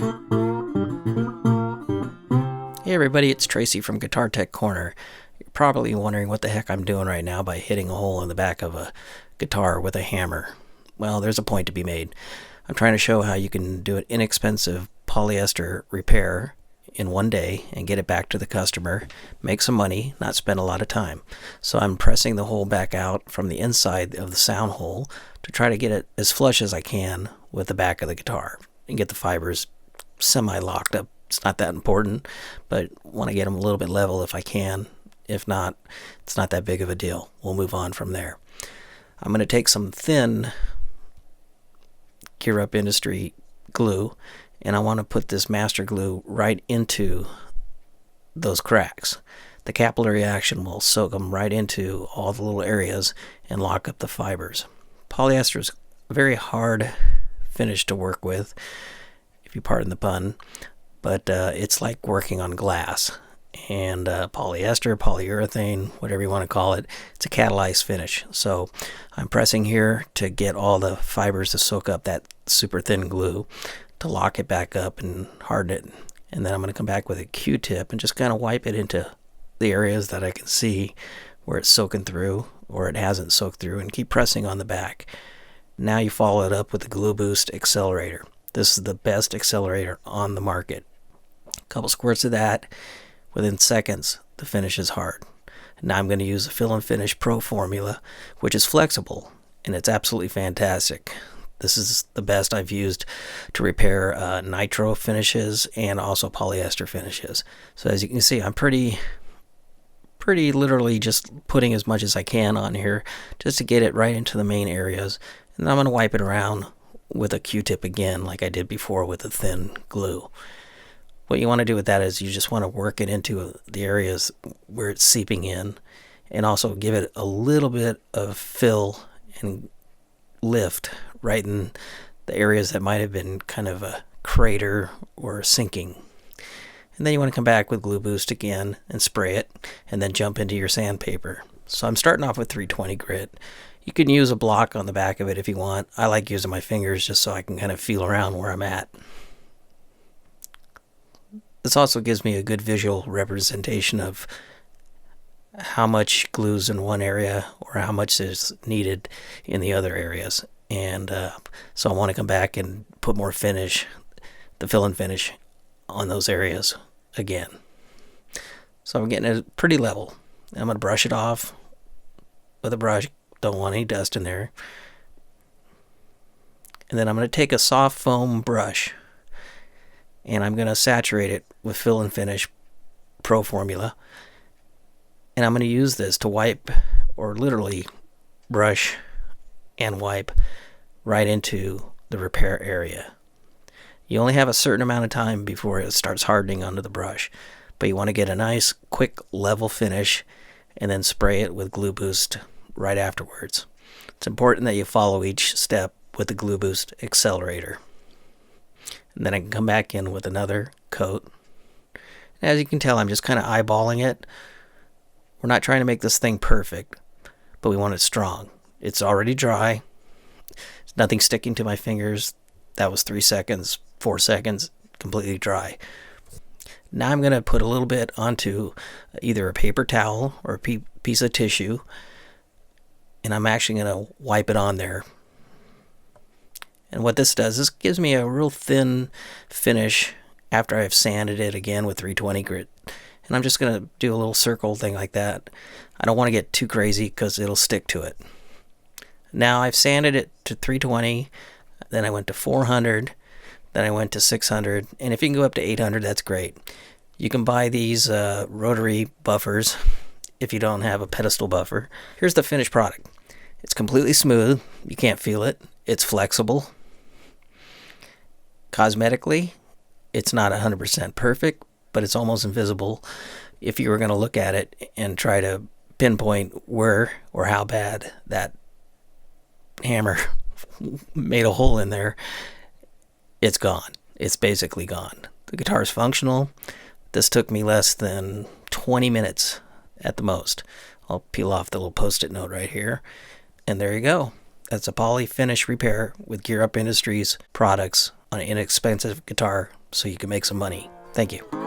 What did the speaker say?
Hey everybody, it's Tracy from Guitar Tech Corner. You're probably wondering what the heck I'm doing right now by hitting a hole in the back of a guitar with a hammer. Well, there's a point to be made. I'm trying to show how you can do an inexpensive polyester repair in one day and get it back to the customer, make some money, not spend a lot of time. So I'm pressing the hole back out from the inside of the sound hole to try to get it as flush as I can with the back of the guitar and get the fibers semi-locked up. It's not that important, but want to get them a little bit level if I can. If not, it's not that big of a deal. We'll move on from there. I'm going to take some thin Gear Up Industry glue, and I want to put this master glue right into those cracks. The capillary action will soak them right into all the little areas and lock up the fibers. Polyester is a very hard finish to work with, if you pardon the pun. But it's like working on glass. And polyester, polyurethane, whatever you want to call it, it's a catalyzed finish. So I'm pressing here to get all the fibers to soak up that super thin glue to lock it back up and harden it. And then I'm going to come back with a Q-tip and just kind of wipe it into the areas that I can see where it's soaking through or it hasn't soaked through, and keep pressing on the back. Now you follow it up with the Glue Boost accelerator. This is the best accelerator on the market. A couple squirts of that, within seconds the finish is hard. Now I'm going to use the Fill and Finish Pro formula, which is flexible and it's absolutely fantastic. This is the best I've used to repair nitro finishes and also polyester finishes. So as you can see, I'm pretty literally just putting as much as I can on here just to get it right into the main areas, and then I'm going to wipe it around with a Q-tip again like I did before with the thin glue. What you want to do with that is you just want to work it into the areas where it's seeping in, and also give it a little bit of fill and lift right in the areas that might have been kind of a crater or sinking. And then you want to come back with Glue Boost again and spray it, and then jump into your sandpaper. So I'm starting off with 320 grit. You can use a block on the back of it if you want. I like using my fingers just so I can kind of feel around where I'm at. This also gives me a good visual representation of how much glue's in one area or how much is needed in the other areas. And so I want to come back and put more finish, the fill and finish, on those areas again. So I'm getting it pretty level. I'm going to brush it off with a brush. Don't want any dust in there. And then I'm going to take a soft foam brush and I'm going to saturate it with Fill and Finish Pro formula. And I'm going to use this to wipe, or literally brush and wipe right into the repair area. You only have a certain amount of time before it starts hardening under the brush, but you want to get a nice, quick, level finish and then spray it with Glue Boost right afterwards. It's important that you follow each step with the Glue Boost accelerator. And then I can come back in with another coat. And as you can tell, I'm just kind of eyeballing it. We're not trying to make this thing perfect, but we want it strong. It's already dry. There's nothing sticking to my fingers. That was 3 seconds, 4 seconds, completely dry. Now I'm going to put a little bit onto either a paper towel or a piece of tissue, and I'm actually going to wipe it on there. And what this does, this gives me a real thin finish after I've sanded it again with 320 grit. And I'm just going to do a little circle thing like that. I don't want to get too crazy because it'll stick to it. Now I've sanded it to 320, then I went to 400, then I went to 600, and if you can go up to 800, that's great. You can buy these rotary buffers if you don't have a pedestal buffer. Here's the finished product. It's completely smooth. You can't feel it. It's flexible. Cosmetically, it's not 100% perfect, but it's almost invisible if you were going to look at it and try to pinpoint where or how bad that hammer made a hole in there. It's gone. It's basically gone. The guitar is functional. This took me less than 20 minutes at the most. I'll peel off the little post-it note right here. And there you go. That's a poly finish repair with Gear Up Industries products on an inexpensive guitar so you can make some money. Thank you.